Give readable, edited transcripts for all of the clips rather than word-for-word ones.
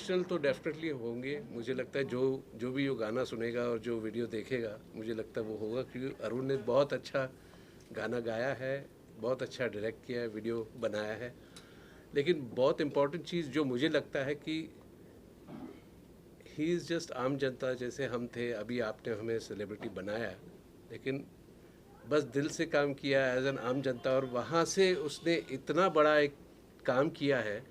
Emotional तो definitely होंगे। मुझे लगता है जो भी ये गाना सुनेगा और जो वीडियो देखेगा, मुझे लगता है वो होगा, क्योंकि अरुण ने बहुत अच्छा गाना गाया है, बहुत अच्छा डायरेक्ट किया है, वीडियो बनाया है। लेकिन बहुत इम्पोर्टेंट चीज़ जो मुझे लगता है कि ही इज़ जस्ट आम जनता जैसे हम थे। अभी आपने हमें सेलिब्रिटी बनाया, लेकिन बस दिल से काम किया एज एन आम जनता, और वहाँ से उसने इतना बड़ा एक काम किया है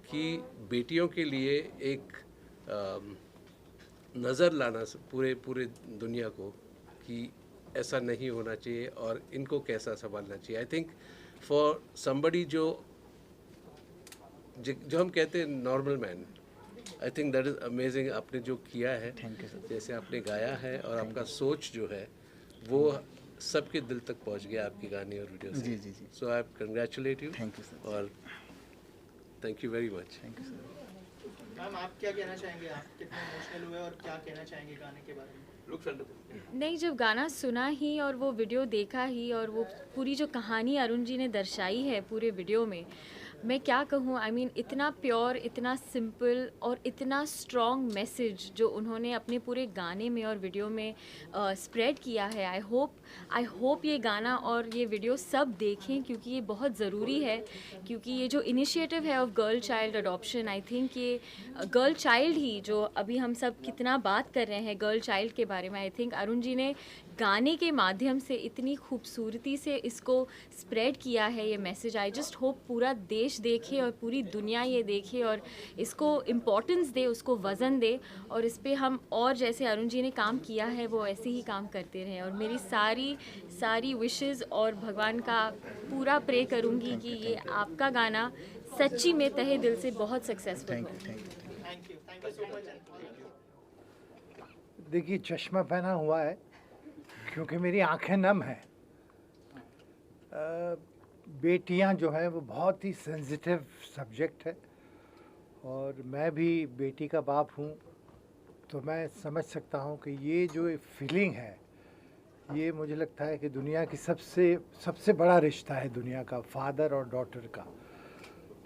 कि बेटियों के लिए एक नज़र लाना पूरे पूरे दुनिया को कि ऐसा नहीं होना चाहिए और इनको कैसा संभालना चाहिए। आई थिंक फॉर समबडी जो हम कहते हैं normal man, I think that is amazing. आपने जो किया है, थैंक यू सर। जैसे आपने गाया है और आपका सोच जो है वो सबके दिल तक पहुंच गया आपकी गाने और वीडियो से। जी जी जी, so I congratulate you thank you sir. और thank you very much. Thank you sir. Ma'am आप क्या कहना चाहेंगे, आप कितने इमोशनल हुए और क्या कहना चाहेंगे गाने के बारे में? नहीं, जब गाना सुना ही और वो वीडियो देखा ही और वो पूरी जो कहानी अरुण जी ने दर्शाई है पूरे वीडियो में, मैं क्या कहूँ, आई मीन इतना प्योर, इतना सिंपल और इतना स्ट्रॉन्ग मैसेज जो उन्होंने अपने पूरे गाने में और वीडियो में स्प्रेड किया है। आई होप ये गाना और ये वीडियो सब देखें, क्योंकि ये बहुत ज़रूरी है। क्योंकि ये जो इनिशिएटिव है of girl child adoption, I think ये गर्ल चाइल्ड ही, जो अभी हम सब कितना बात कर रहे हैं गर्ल चाइल्ड के बारे में, आई थिंक अरुण जी ने गाने के माध्यम से इतनी खूबसूरती से इसको स्प्रेड किया है ये मैसेज। आई जस्ट होप पूरा देश देखे और पूरी दुनिया ये देखे और इसको इम्पोर्टेंस दे, उसको वज़न दे, और इस पे हम और जैसे अरुण जी ने काम किया है वो ऐसे ही काम करते रहें। और मेरी सारी विशेस और भगवान का पूरा प्रे करूँगी कि ये आपका गाना सच्ची में तहे दिल से बहुत सक्सेसफुल थैंक हो। You, thank you. Thank you so much. देखिए, चश्मा पहना हुआ है क्योंकि मेरी आंखें नम हैं। बेटियां जो हैं वो बहुत ही सेंसिटिव सब्जेक्ट है, और मैं भी बेटी का बाप हूँ, तो मैं समझ सकता हूँ कि ये जो फीलिंग है, ये मुझे लगता है कि दुनिया की सबसे बड़ा रिश्ता है दुनिया का, फादर और डॉटर का।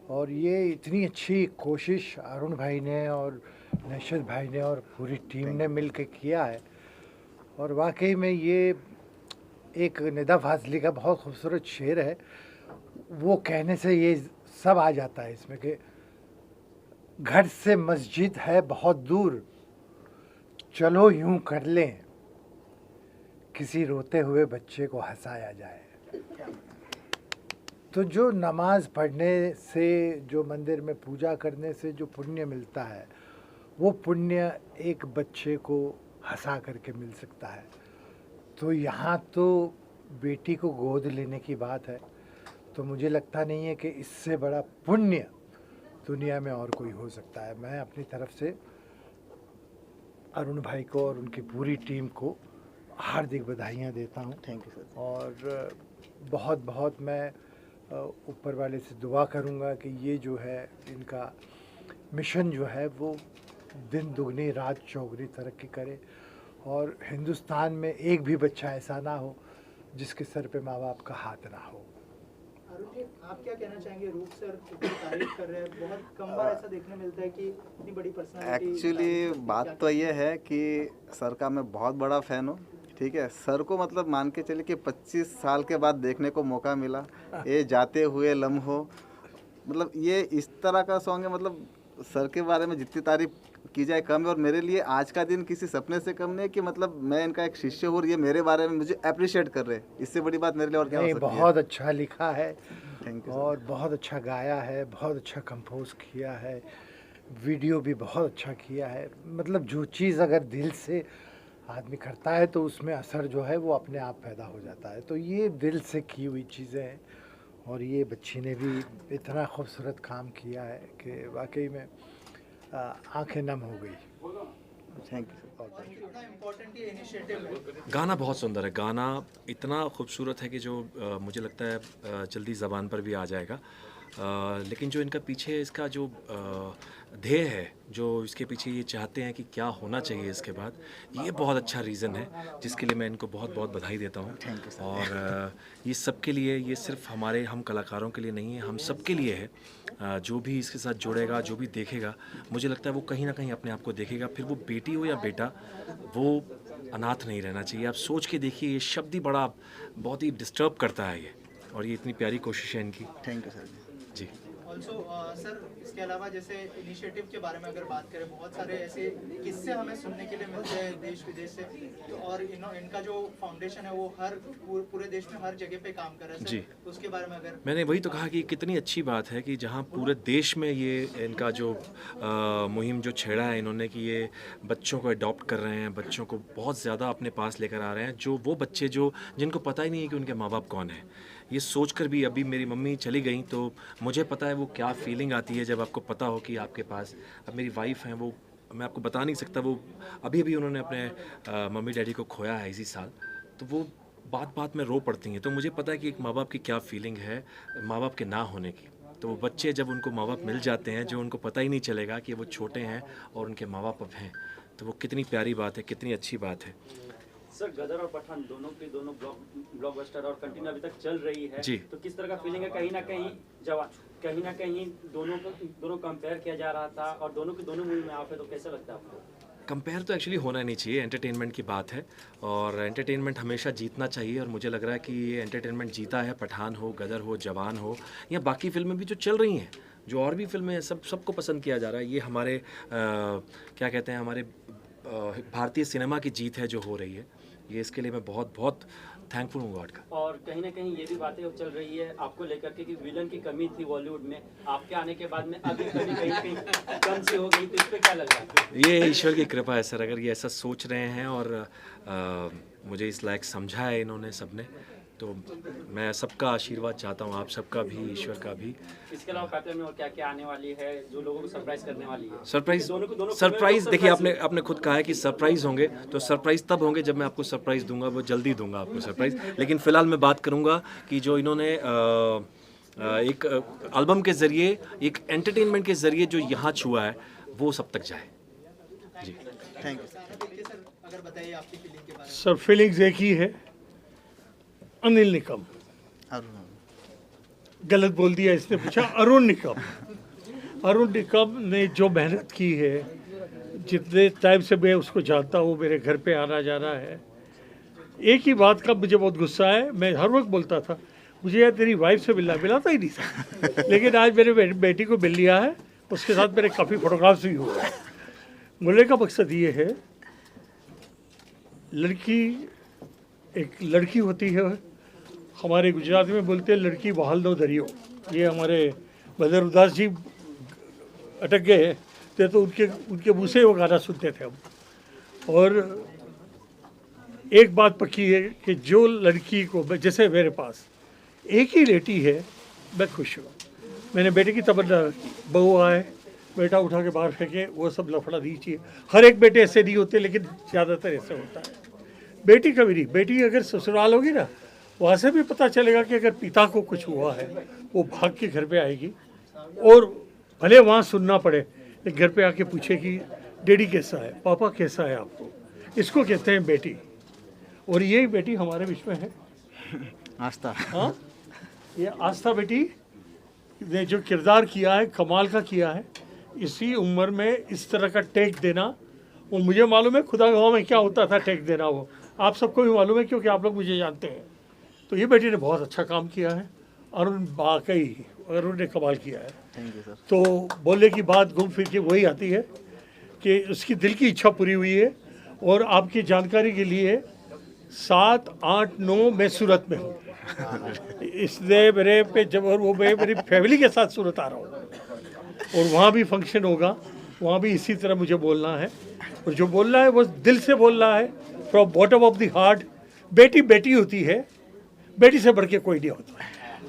और ये इतनी अच्छी कोशिश अरुण भाई ने और नशद भाई ने और पूरी टीम ने मिल के किया है। और वाकई में ये एक निदा फाजली का बहुत खूबसूरत शेर है, वो कहने से ये सब आ जाता है इसमें कि घर से मस्जिद है बहुत दूर, चलो यूं कर लें, किसी रोते हुए बच्चे को हंसाया जाए। तो जो नमाज पढ़ने से, जो मंदिर में पूजा करने से जो पुण्य मिलता है, वो पुण्य एक बच्चे को हंसा करके मिल सकता है। तो यहाँ तो बेटी को गोद लेने की बात है, तो मुझे लगता नहीं है कि इससे बड़ा पुण्य दुनिया में और कोई हो सकता है। मैं अपनी तरफ से अरुण भाई को और उनकी पूरी टीम को हार्दिक बधाइयाँ देता हूँ। Thank you sir. और बहुत बहुत मैं ऊपर वाले से दुआ करूँगा कि ये जो है इनका मिशन जो है वो दिन दुगनी रात चौगुनी तरक्की करे, और हिंदुस्तान में एक भी बच्चा ऐसा ना हो जिसके सर पे माँ बाप का हाथ ना हो। अरुण जी, आप क्या कहना चाहेंगे? रूप सर की तारीफ कर रहे हैं, बहुत कम बार ऐसा देखने मिलता है कि इतनी बड़ी पर्सनालिटी। एक्चुअली बात तो ये है कि सर का मैं बहुत बड़ा फ़ैन हूँ, ठीक है। सर को मतलब मान के चलिए कि 25 साल के बाद देखने को मौका मिला, ये जाते हुए लम्हों, मतलब ये इस तरह का सॉन्ग है, मतलब सर के बारे में जितनी तारीफ की जाए कम है। और मेरे लिए आज का दिन किसी सपने से कम नहीं कि मतलब मैं इनका एक शिष्य हूँ और ये मेरे बारे में मुझे अप्रिशिएट कर रहे हैं। इससे बड़ी बात मेरे लिए और क्या हो नहीं, सकती है। बहुत अच्छा लिखा है थैंक यू और बहुत अच्छा गाया है, बहुत अच्छा कंपोज किया है, वीडियो भी बहुत अच्छा किया है। मतलब जो चीज़ अगर दिल से आदमी करता है तो उसमें असर जो है वो अपने आप पैदा हो जाता है। तो ये दिल से की हुई चीज़ें हैं, और ये बच्ची ने भी इतना खूबसूरत काम किया है कि वाकई में आंखें नम हो गई। Thank you sir. कितना इम्पोर्टेंट ये इनिशिएटिव है। गाना बहुत सुंदर है, गाना इतना खूबसूरत है कि जो मुझे लगता है जल्दी ज़बान पर भी आ जाएगा। लेकिन जो इनका पीछे इसका जो ध्येय है, जो इसके पीछे ये चाहते हैं कि क्या होना चाहिए इसके बाद, ये बहुत अच्छा रीज़न है जिसके लिए मैं इनको बहुत बहुत बधाई देता हूँ। और ये सबके लिए, ये सिर्फ हमारे हम कलाकारों के लिए नहीं है, हम सबके लिए है। जो भी इसके साथ जुड़ेगा, जो भी देखेगा, मुझे लगता है वो कहीं ना कहीं अपने आप को देखेगा। फिर वो बेटी हो या बेटा, वो अनाथ नहीं रहना चाहिए। आप सोच के देखिए, ये शब्द ही बड़ा बहुत ही डिस्टर्ब करता है ये, और ये इतनी प्यारी कोशिश है इनकी। Thank you sir ji. Also sir, इसके अलावा जैसे इनिशिएटिव के बारे में अगर बात करें, बहुत सारे ऐसे किस्से हमें सुनने के लिए मिलते हैं देश विदेश से, तो और इनका जो फाउंडेशन है वो हर पूरे देश में हर जगह पे काम कर रहा है सर। जी। उसके बारे में अगर मैंने वही तो कहा कि कितनी अच्छी बात है कि जहाँ पूरे देश में ये इनका जो मुहिम जो छेड़ा है इन्होंने, कि ये बच्चों को अडॉप्ट कर रहे हैं, बच्चों को बहुत ज़्यादा अपने पास लेकर आ रहे हैं, जो वो बच्चे जो जिनको पता ही नहीं है कि उनके माँ बाप कौन है। ये सोचकर भी, अभी मेरी मम्मी चली गई तो मुझे पता है वो क्या फीलिंग आती है जब आपको पता हो कि आपके पास, अब मेरी वाइफ हैं, वो मैं आपको बता नहीं सकता, वो अभी अभी उन्होंने अपने मम्मी डैडी को खोया है इसी साल, तो वो बात बात में रो पड़ती हैं। तो मुझे पता है कि एक माँ बाप की क्या फीलिंग है, माँ बाप के ना होने की। तो वो बच्चे जब उनको माँ बाप मिल जाते हैं, जो उनको पता ही नहीं चलेगा कि वो छोटे हैं और उनके माँ बाप अब हैं, तो वो कितनी प्यारी बात है, कितनी अच्छी बात है। सर, गदर और पठान दोनों ब्लॉकबस्टर और कंटिन्यू अभी तक चल रही है जी। तो किस तरह का फीलिंग है? कहीं ना कहीं दोनों कंपेयर किया जा रहा था, और दोनों की दोनों मूवी में आप है, तो कैसा लगता है आपको? कंपेयर तो एक्चुअली होना नहीं चाहिए, एंटरटेनमेंट की बात है और एंटरटेनमेंट हमेशा जीतना चाहिए। और मुझे लग रहा है कि ये एंटरटेनमेंट जीता है, पठान हो, गदर हो, जवान हो, या बाकी फिल्में भी जो चल रही हैं, जो और भी फिल्में हैं, सबको पसंद किया जा रहा है। ये हमारे क्या कहते हैं, हमारे भारतीय सिनेमा की जीत है जो हो रही है। ये इसके लिए मैं बहुत बहुत थैंकफुल हूँ गॉड का। और कहीं ना कहीं ये भी बातें चल रही है आपको लेकर के कि विलन की कमी थी बॉलीवुड में, आपके आने के बाद में अभी कमी कहीं कम सी हो गई, तो इस पे क्या लग रहा है? ये ईश्वर की कृपा है सर, अगर ये ऐसा सोच रहे हैं और मुझे इस लायक समझा है इन्होंने सबने, तो मैं सबका आशीर्वाद चाहता हूँ, आप सबका भी, ईश्वर का भी। इसके अलावा पैकेज में और क्या क्या आने वाली है जो लोगों को सरप्राइज करने वाली है? सरप्राइज देखिए, आपने खुद कहा है कि सरप्राइज होंगे, तो सरप्राइज तब होंगे जब मैं आपको सरप्राइज दूंगा, वो जल्दी दूंगा आपको सरप्राइज। लेकिन फिलहाल मैं बात करूंगा कि जो इन्होंने एक एल्बम के ज़रिए, एक एंटरटेनमेंट के ज़रिए जो यहाँ छुआ है, वो सब तक जाए। जी, थैंक यू सर, अगर बताइए आपकी फीलिंग के बारे में। सर, फीलिंग्स एक ही है, अनिल निकम। गलत बोल दिया इसने, पूछा अरुण निकम। अरुण निकम ने जो मेहनत की है, जितने टाइम से मैं उसको जानता हूँ, मेरे घर पे आना जाना है। एक ही बात का मुझे बहुत गुस्सा है, मैं हर वक्त बोलता था मुझे यार तेरी वाइफ से मिलाता ही नहीं था, लेकिन आज मेरे बेटी को मिल लिया है, उसके साथ मेरे काफ़ी फोटोग्राफ्स भी हुए हैं। बोलने का मकसद ये है, एक लड़की होती है, हमारे गुजराती में बोलते हैं लड़की बहाल दो दरियो। ये हमारे बदर उदास जी अटक गए थे, तो उनके मुँह से वो गाना सुनते थे हम। और एक बात पक्की है कि जो लड़की को, जैसे मेरे पास एक ही बेटी है, मैं खुश हूँ। मैंने बेटे की तमन्ना, बहू आए, बेटा उठा के बाहर फेंके, वो सब लफड़ा दीजिए। हर एक बेटे ऐसे नहीं होते, लेकिन ज़्यादातर ऐसे होता है। बेटी कभी नहीं, बेटी अगर ससुराल होगी ना, वहाँ से भी पता चलेगा कि अगर पिता को कुछ हुआ है, वो भाग के घर पे आएगी, और भले वहाँ सुनना पड़े, लेकिन घर पे आके पूछे कि डैडी कैसा है, पापा कैसा है आपको। इसको कहते हैं बेटी, और यही बेटी हमारे बीच में है, आस्था। हाँ, ये आस्था बेटी ने जो किरदार किया है, कमाल का किया है। इसी उम्र में इस तरह का टेक देना, वो मुझे मालूम है खुदा गाँव में क्या होता था टेक देना, वो आप सबको भी मालूम है क्योंकि आप लोग मुझे जानते हैं। तो ये बेटी ने बहुत अच्छा काम किया है, अरुण ने कमाल किया है। Thank you sir. तो बोलने की बात घूम फिर के वही आती है कि उसकी दिल की इच्छा पूरी हुई है। और आपकी जानकारी के लिए 7, 8, 9 मैं सूरत में हूँ, इसलिए मेरे पे जब, और वो मैं मेरी फैमिली के साथ सूरत आ रहा हूँ, और वहाँ भी फंक्शन होगा, वहाँ भी इसी तरह मुझे बोलना है, और जो बोलना है वो दिल से बोलना है, from bottom of the heart. बेटी बेटी होती है, बेटी से बढ़ के कोई नहीं होता।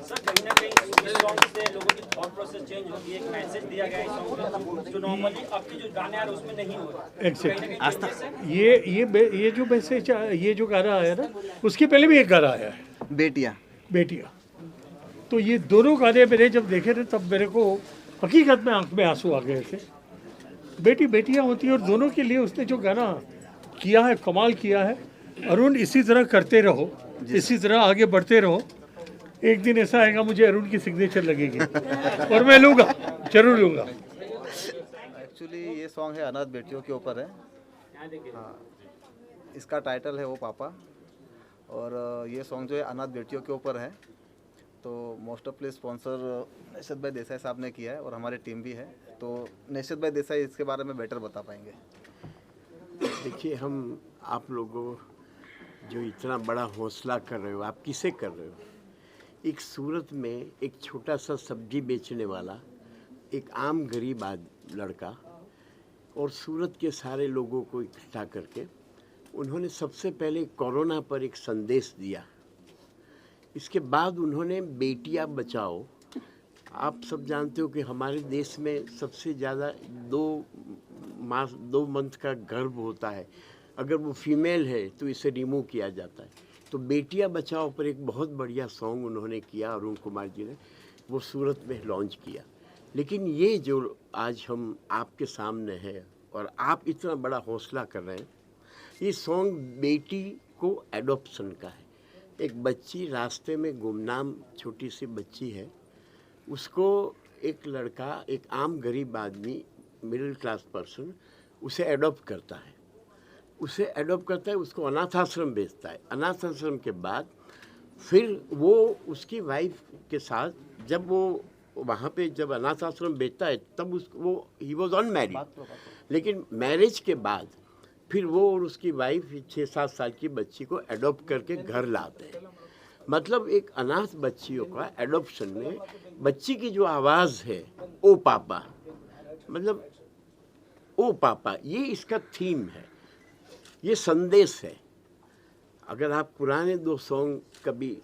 सर, कहीं ना कहीं इस सॉन्ग से लोगों की थॉट प्रोसेस चेंज होगी, एक मैसेज दिया गया है इस सॉन्ग में जो नॉर्मली आपके जो गाने आ रहे हैं उसमें नहीं हो रहा। ये जो मैसेज, ये जो गाना आया ना, उसके पहले भी एक गाना आया है, बेटियाँ। तो ये दोनों गाने मैंने जब देखे थे तब मेरे को हकीकत में आंख में आंसू आ गए थे। बेटी बेटियां होती हैं और दोनों के लिए उसने जो गाना किया है कमाल किया है। अरुण इसी तरह करते रहो, इसी तरह आगे बढ़ते रहो। एक दिन ऐसा आएगा मुझे अरुण की सिग्नेचर लगेगी और मैं लूँगा, जरूर लूँगा। एक्चुअली ये सॉन्ग है अनाथ बेटियों के ऊपर है। हाँ, इसका टाइटल है वो पापा, और ये सॉन्ग जो है अनाथ बेटियों के ऊपर है। तो मोस्ट ऑफली स्पॉन्सर नेशद भाई देसाई साहब ने किया है और हमारी टीम भी है। तो नेशद भाई देसाई इसके बारे में बेटर बता पाएंगे। देखिए, हम आप लोगों जो इतना बड़ा हौसला कर रहे हो, आप किसे कर रहे हो? एक सूरत में एक छोटा सा सब्जी बेचने वाला, एक आम गरीब लड़का, और सूरत के सारे लोगों को इकट्ठा करके उन्होंने सबसे पहले कोरोना पर एक संदेश दिया। इसके बाद उन्होंने बेटियां बचाओ। आप सब जानते हो कि हमारे देश में सबसे ज़्यादा 2 मंथ का गर्भ होता है। अगर वो फीमेल है तो इसे रिमूव किया जाता है। तो बेटियां बचाओ पर एक बहुत बढ़िया सॉन्ग उन्होंने किया, अरुण कुमार जी ने, वो सूरत में लॉन्च किया। लेकिन ये जो आज हम आपके सामने है और आप इतना बड़ा हौसला कर रहे हैं, ये सॉन्ग बेटी को एडॉप्शन का है। एक बच्ची रास्ते में गुमनाम छोटी सी बच्ची है, उसको एक लड़का, एक आम गरीब आदमी, मिडिल क्लास पर्सन उसे एडॉप्ट करता है। उसको अनाथ आश्रम भेजता है। अनाथ आश्रम के बाद फिर वो उसकी वाइफ के साथ, जब वो वहाँ पे जब अनाथ आश्रम भेजता है तब वो ही वॉज अनमैरिड, लेकिन मैरिज के बाद फिर वो और उसकी वाइफ 6-7 साल की बच्ची को एडॉप्ट करके घर लाते हैं। मतलब एक अनाथ बच्चियों का एडॉप्शन में बच्ची की जो आवाज़ है, ओ पापा, मतलब ओ पापा, ये इसका थीम है, ये संदेश है। अगर आप पुराने 2 सॉन्ग कभी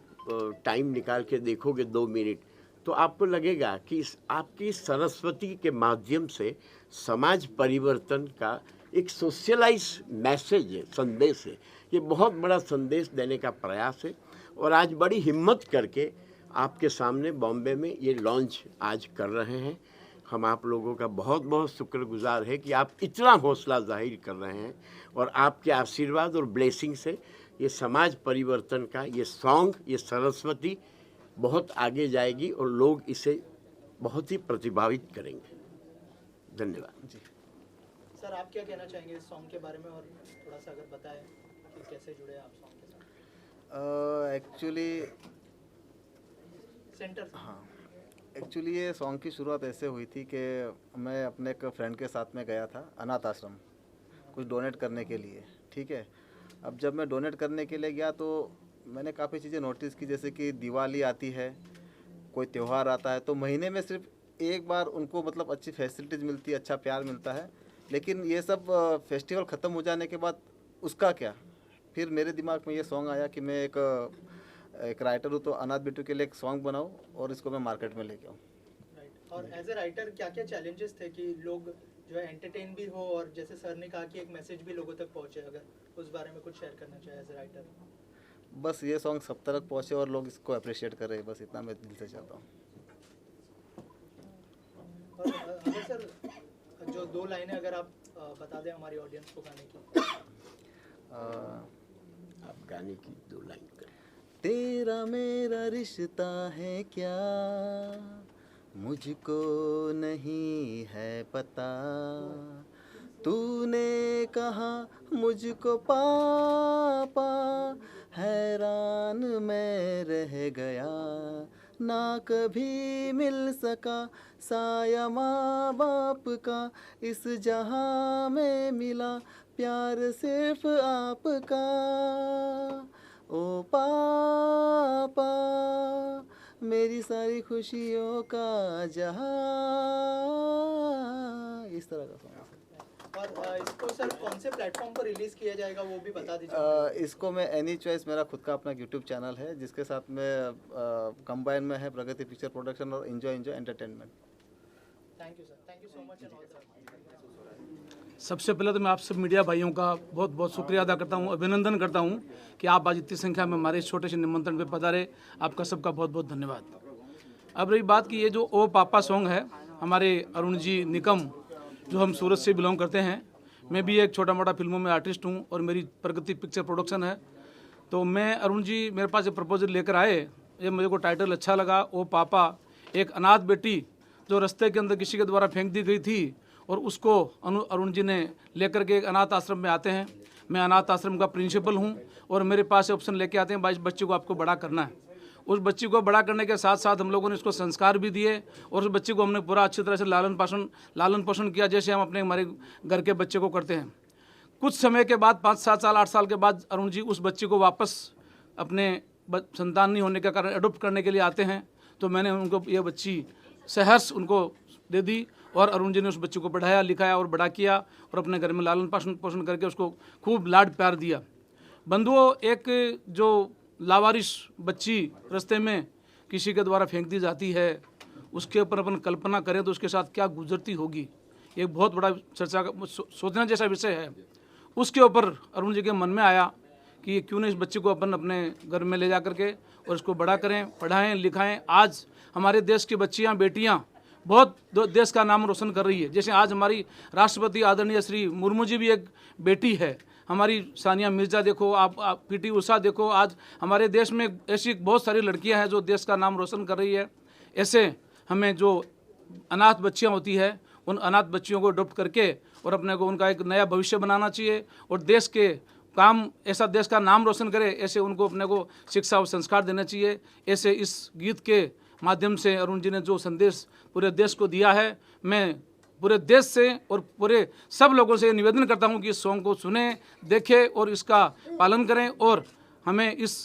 टाइम निकाल के देखोगे 2 मिनट, तो आपको लगेगा कि आपकी सरस्वती के माध्यम से समाज परिवर्तन का एक सोशलाइज मैसेज है, संदेश है। ये बहुत बड़ा संदेश देने का प्रयास है और आज बड़ी हिम्मत करके आपके सामने बॉम्बे में ये लॉन्च आज कर रहे हैं। हम आप लोगों का बहुत बहुत शुक्रगुजार है कि आप इतना हौसला जाहिर कर रहे हैं और आपके आशीर्वाद और ब्लेसिंग से ये समाज परिवर्तन का ये सॉन्ग, ये सरस्वती बहुत आगे जाएगी और लोग इसे बहुत ही प्रतिभावित करेंगे। धन्यवाद जी। सर, आप क्या कहना चाहेंगे इस सॉन्ग के बारे में, और थोड़ा सा अगर बताएं कि कैसे जुड़े आप सॉन्ग के साथ? एक्चुअली ये सॉन्ग की शुरुआत ऐसे हुई थी कि मैं अपने एक फ्रेंड के साथ में गया था अनाथ आश्रम कुछ डोनेट करने के लिए। ठीक है, अब जब मैं डोनेट करने के लिए गया तो मैंने काफ़ी चीज़ें नोटिस की, जैसे कि दिवाली आती है, कोई त्यौहार आता है, तो महीने में सिर्फ एक बार उनको मतलब अच्छी फैसिलिटीज़ मिलती है, अच्छा प्यार मिलता है। लेकिन ये सब फेस्टिवल ख़त्म हो जाने के बाद उसका क्या? फिर मेरे दिमाग में ये सॉन्ग आया कि मैं एक राइटर हूँ, तो अनाथ बेटियों के लिए एक सॉन्ग बनाऊँ और इसको मैं मार्केट में लेके आऊँ। और एज ए राइटर क्या क्या चैलेंजेस थे कि लोग जो है एंटरटेन भी हो और जैसे सर ने कहा कि एक मैसेज भी लोगों तक पहुँचे, अगर उस बारे में कुछ शेयर करना चाहे एज ए राइटर? बस ये सॉन्ग सब तक पहुँचे और लोग इसको अप्रिशिएट करें, बस इतना मैं दिल से चाहता हूँ। और अगर सर जो 2 लाइनें अगर आप बता दें हमारी ऑडियंस को गाने की। आप गाने की 2 लाइन करें। तेरा मेरा रिश्ता है क्या, मुझको नहीं है पता, तूने कहा मुझको पापा, हैरान मैं रह गया, ना कभी मिल सका साया माँ बाप का, इस जहाँ में मिला प्यार सिर्फ आपका, ओ पापा मेरी सारी खुशियों का जहाँ, इस तरह का सॉन्ग। और इसको सर कौन से प्लेटफॉर्म पर रिलीज किया जाएगा वो भी बता दीजिए। इसको मैं एनी चॉइस, मेरा खुद का अपना यूट्यूब चैनल है जिसके साथ में कंबाइन में है प्रगति पिक्चर प्रोडक्शन और enjoy entertainment. Thank you sir, thank you so much and all the best. सबसे पहले तो मैं आप सब मीडिया भाइयों का बहुत बहुत शुक्रिया अदा करता हूं, अभिनंदन करता हूं कि आप आज इतनी संख्या में हमारे इस छोटे से निमंत्रण पे पधारे। आपका सबका बहुत बहुत धन्यवाद। अब रही बात कि ये जो ओ पापा सॉन्ग है, हमारे अरुण जी निकम, जो हम सूरत से बिलोंग करते हैं, मैं भी एक छोटा मोटा फिल्मों में आर्टिस्ट हूँ और मेरी प्रगति पिक्चर प्रोडक्शन है। तो मैं अरुण जी मेरे पास ये प्रपोजल लेकर आए, ये मुझे को टाइटल अच्छा लगा, ओ पापा। एक अनाथ बेटी जो रास्ते के अंदर किसी के द्वारा फेंक दी गई थी और उसको अरुण जी ने लेकर के एक अनाथ आश्रम में आते हैं। मैं अनाथ आश्रम का प्रिंसिपल हूँ और मेरे पास ऑप्शन लेके आते हैं, 22 बच्चे को आपको बड़ा करना है। उस बच्ची को बड़ा करने के साथ साथ हम लोगों ने इसको संस्कार भी दिए और उस बच्चे को हमने पूरा अच्छी तरह से लालन पोषण किया, जैसे हम अपने हमारे घर के बच्चे को करते हैं। कुछ समय के बाद 5, 7 साल, 8 साल के बाद अरुण जी उस बच्ची को वापस अपने संतान नहीं होने के कारण अडॉप्ट करने के लिए आते हैं। तो मैंने उनको ये बच्ची सहर्ष उनको दे दी और अरुण जी ने उस बच्ची को पढ़ाया, लिखाया और बड़ा किया और अपने घर में लालन पोषण करके उसको खूब लाड प्यार दिया। बंधुओं, एक जो लावारिस बच्ची रास्ते में किसी के द्वारा फेंक दी जाती है, उसके ऊपर अपन कल्पना करें तो उसके साथ क्या गुजरती होगी, ये बहुत बड़ा चर्चा का सोचने जैसा विषय है। उसके ऊपर अरुण जी के मन में आया कि क्यों नहीं इस बच्चे को अपन अपने घर में ले जा करके और इसको बड़ा करें, पढ़ाएं, लिखाएं। आज हमारे देश की बच्चियां, बेटियां बहुत देश का नाम रोशन कर रही है। जैसे आज हमारी राष्ट्रपति आदरणीय श्री मुर्मू जी भी एक बेटी है, हमारी सानिया मिर्जा देखो, आप PT उषा देखो। आज हमारे देश में ऐसी बहुत सारी लड़कियां हैं जो देश का नाम रोशन कर रही है। ऐसे हमें जो अनाथ बच्चियां होती है, उन अनाथ बच्चियों को अडॉप्ट करके और अपने को उनका एक नया भविष्य बनाना चाहिए और देश के काम ऐसा देश का नाम रोशन करे, ऐसे उनको अपने को शिक्षा और संस्कार देना चाहिए। ऐसे इस गीत के माध्यम से अरुण जी ने जो संदेश पूरे देश को दिया है, मैं पूरे देश से और पूरे सब लोगों से निवेदन करता हूं कि इस सॉन्ग को सुने, देखें और इसका पालन करें और हमें इस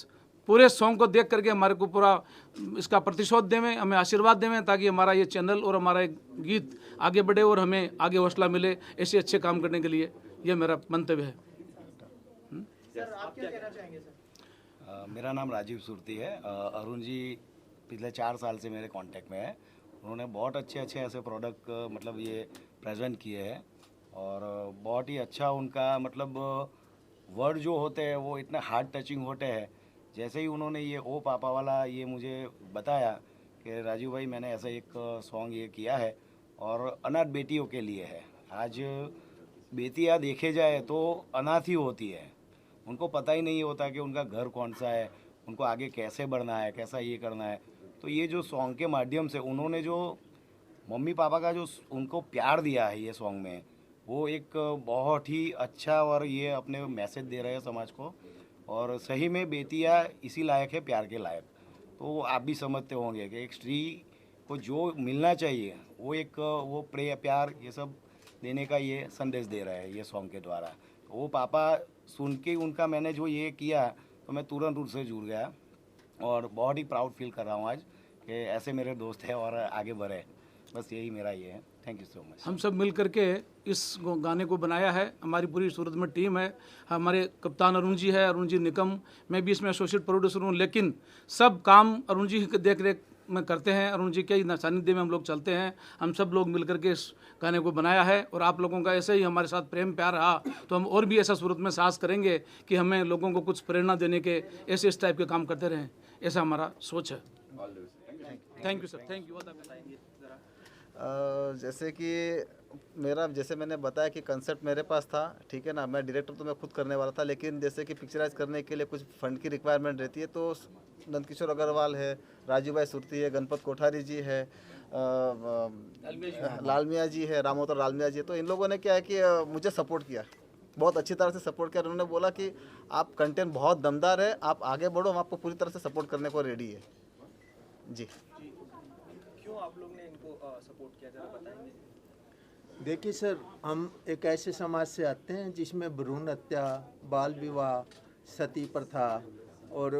पूरे सॉन्ग को देख करके हमारे को पूरा इसका प्रतिशोध देवें, हमें आशीर्वाद देवें, ताकि हमारा ये चैनल और हमारा गीत आगे बढ़े और हमें आगे हौसला मिले ऐसे अच्छे काम करने के लिए। ये मेरा मंतव्य है। सर, आप क्या कहना चाहेंगे सर? मेरा नाम राजीव सुरती है। अरुण जी पिछले 4 साल से मेरे कांटेक्ट में है। उन्होंने बहुत अच्छे ऐसे प्रोडक्ट मतलब ये प्रेजेंट किए हैं और बहुत ही अच्छा उनका मतलब वर्ड जो होते हैं वो इतने हार्ट टचिंग होते हैं। जैसे ही उन्होंने ये ओ पापा वाला ये मुझे बताया कि राजीव भाई मैंने ऐसा एक सॉन्ग ये किया है और अनाथ बेटियों के लिए है। आज बेटियां देखे जाए तो अनाथ ही होती है, उनको पता ही नहीं होता कि उनका घर कौन सा है, उनको आगे कैसे बढ़ना है, कैसा ये करना है। तो ये जो सॉन्ग के माध्यम से उन्होंने जो मम्मी पापा का जो उनको प्यार दिया है ये सॉन्ग में, वो एक बहुत ही अच्छा और ये अपने मैसेज दे रहे हैं समाज को। और सही में बेटियां इसी लायक है, प्यार के लायक। तो आप भी समझते होंगे कि एक स्त्री को जो मिलना चाहिए वो एक वो प्यार ये सब देने का ये संदेश दे रहा है ये सॉन्ग के द्वारा। तो वो पापा सुन के उनका मैंने जो ये किया तो मैं तुरंत उससे जुड़ गया और बहुत ही प्राउड फील कर रहा हूँ आज कि ऐसे मेरे दोस्त हैं और आगे बढ़े। बस यही मेरा ये है। Thank you so much. हम सब मिल करके इस गाने को बनाया है, हमारी पूरी सूरत में टीम है। हमारे कप्तान अरुण जी है, अरुण जी निकम, मैं भी इसमें एसोसिएट प्रोड्यूसर हूँ, लेकिन सब काम अरुण जी की देख रेख में करते हैं। अरुण जी के सानिध्य में हम लोग चलते हैं। हम सब लोग मिल करके इस गाने को बनाया है और आप लोगों का ऐसे ही हमारे साथ प्रेम प्यार रहा तो हम और भी ऐसा सूरत में साहस करेंगे कि हमें लोगों को कुछ प्रेरणा देने के ऐसे इस टाइप के काम करते रहें, ऐसा हमारा सोच है। Thank you sir, thank you. जैसे कि जैसे मैंने बताया कि कंसेप्ट मेरे पास था, ठीक है ना। मैं डायरेक्टर तो मैं खुद करने वाला था, लेकिन जैसे कि पिक्चराइज करने के लिए कुछ फंड की रिक्वायरमेंट रहती है, तो नंदकिशोर अग्रवाल है, राजू भाई सुरती है, गणपत कोठारी जी है, लाल मियाँ जी है, रामोतर लाल मियाँ जी है। तो इन लोगों ने क्या है कि मुझे सपोर्ट किया, बहुत अच्छी तरह से सपोर्ट किया। उन्होंने बोला कि आप कंटेंट बहुत दमदार है, आप आगे बढ़ो, हम आपको पूरी तरह से सपोर्ट करने को रेडी है जी। क्यों आप लोग ने इनको सपोर्ट किया, जरा बताएंगे? देखिए सर, हम एक ऐसे समाज से आते हैं जिसमें भ्रूण हत्या, बाल विवाह, सती प्रथा और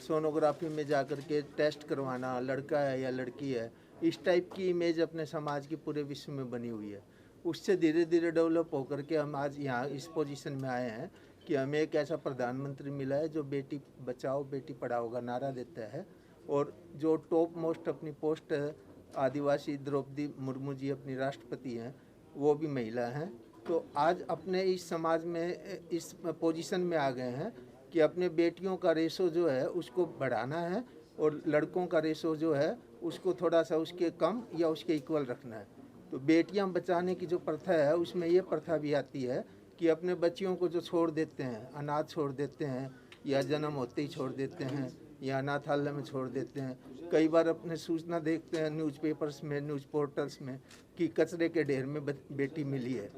सोनोग्राफी में जाकर के टेस्ट करवाना, लड़का है या लड़की है, इस टाइप की इमेज अपने समाज की पूरे विश्व में बनी हुई है। उससे धीरे धीरे डेवलप होकर के हम आज यहाँ इस पोजीशन में आए हैं कि हमें एक ऐसा प्रधानमंत्री मिला है जो बेटी बचाओ बेटी पढ़ाओ का नारा देता है और जो टॉप मोस्ट अपनी पोस्ट आदिवासी द्रौपदी मुर्मू जी अपनी राष्ट्रपति हैं, वो भी महिला हैं। तो आज अपने इस समाज में इस पोजीशन में आ गए हैं कि अपने बेटियों का रेशो जो है उसको बढ़ाना है और लड़कों का रेशो जो है उसको थोड़ा सा उसके कम या उसके इक्वल रखना है। तो बेटियां बचाने की जो प्रथा है उसमें ये प्रथा भी आती है कि अपने बच्चियों को जो छोड़ देते हैं, अनाथ छोड़ देते हैं या जन्म होते ही छोड़ देते हैं या अनाथालय में छोड़ देते हैं। कई बार अपने सूचना देखते हैं न्यूज़पेपर्स में, न्यूज़ पोर्टल्स में कि कचरे के ढेर में बेटी मिली है।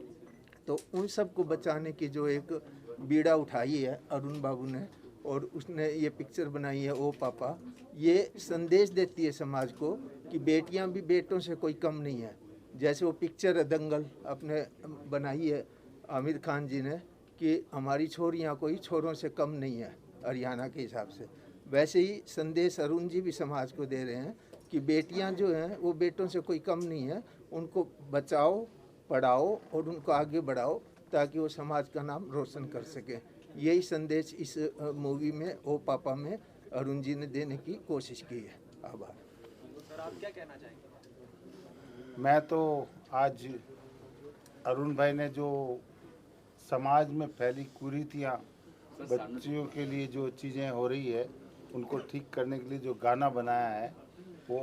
तो उन सब को बचाने की जो एक बीड़ा उठाई है अरुण बाबू ने, और उसने ये पिक्चर बनाई है ओ पापा, ये संदेश देती है समाज को कि बेटियां भी बेटों से कोई कम नहीं है। जैसे वो पिक्चर है दंगल अपने बनाई है आमिर खान जी ने कि हमारी छोरियां कोई छोरों से कम नहीं है हरियाणा के हिसाब से, वैसे ही संदेश अरुण जी भी समाज को दे रहे हैं कि बेटियां जो हैं वो बेटों से कोई कम नहीं है, उनको बचाओ, पढ़ाओ और उनको आगे बढ़ाओ ताकि वो समाज का नाम रोशन कर सकें। यही संदेश इस मूवी में ओ पापा में अरुण जी ने देने की कोशिश की है। आभार। सर आप क्या कहना चाहेंगे? मैं तो आज अरुण भाई ने जो समाज में फैली कुरीतियाँ, बच्चियों के लिए जो चीज़ें हो रही है उनको ठीक करने के लिए जो गाना बनाया है वो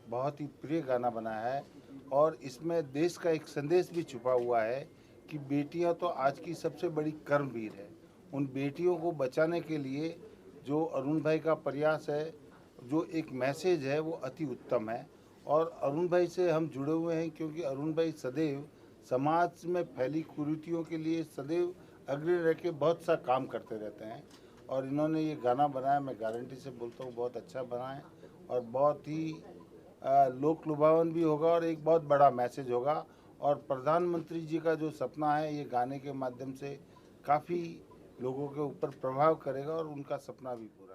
बहुत ही प्रिय गाना बनाया है, और इसमें देश का एक संदेश भी छुपा हुआ है कि बेटियां तो आज की सबसे बड़ी कर्मवीर है। उन बेटियों को बचाने के लिए जो अरुण भाई का प्रयास है, जो एक मैसेज है, वो अति उत्तम है। और अरुण भाई से हम जुड़े हुए हैं क्योंकि अरुण भाई सदैव समाज में फैली कुरीतियों के लिए सदैव अग्रणी रह के बहुत सा काम करते रहते हैं, और इन्होंने ये गाना बनाया, मैं गारंटी से बोलता हूँ बहुत अच्छा बना है और बहुत ही लोक लुभावन भी होगा और एक बहुत बड़ा मैसेज होगा। और प्रधानमंत्री जी का जो सपना है ये गाने के माध्यम से काफ़ी लोगों के ऊपर प्रभाव करेगा और उनका सपना भी पूरा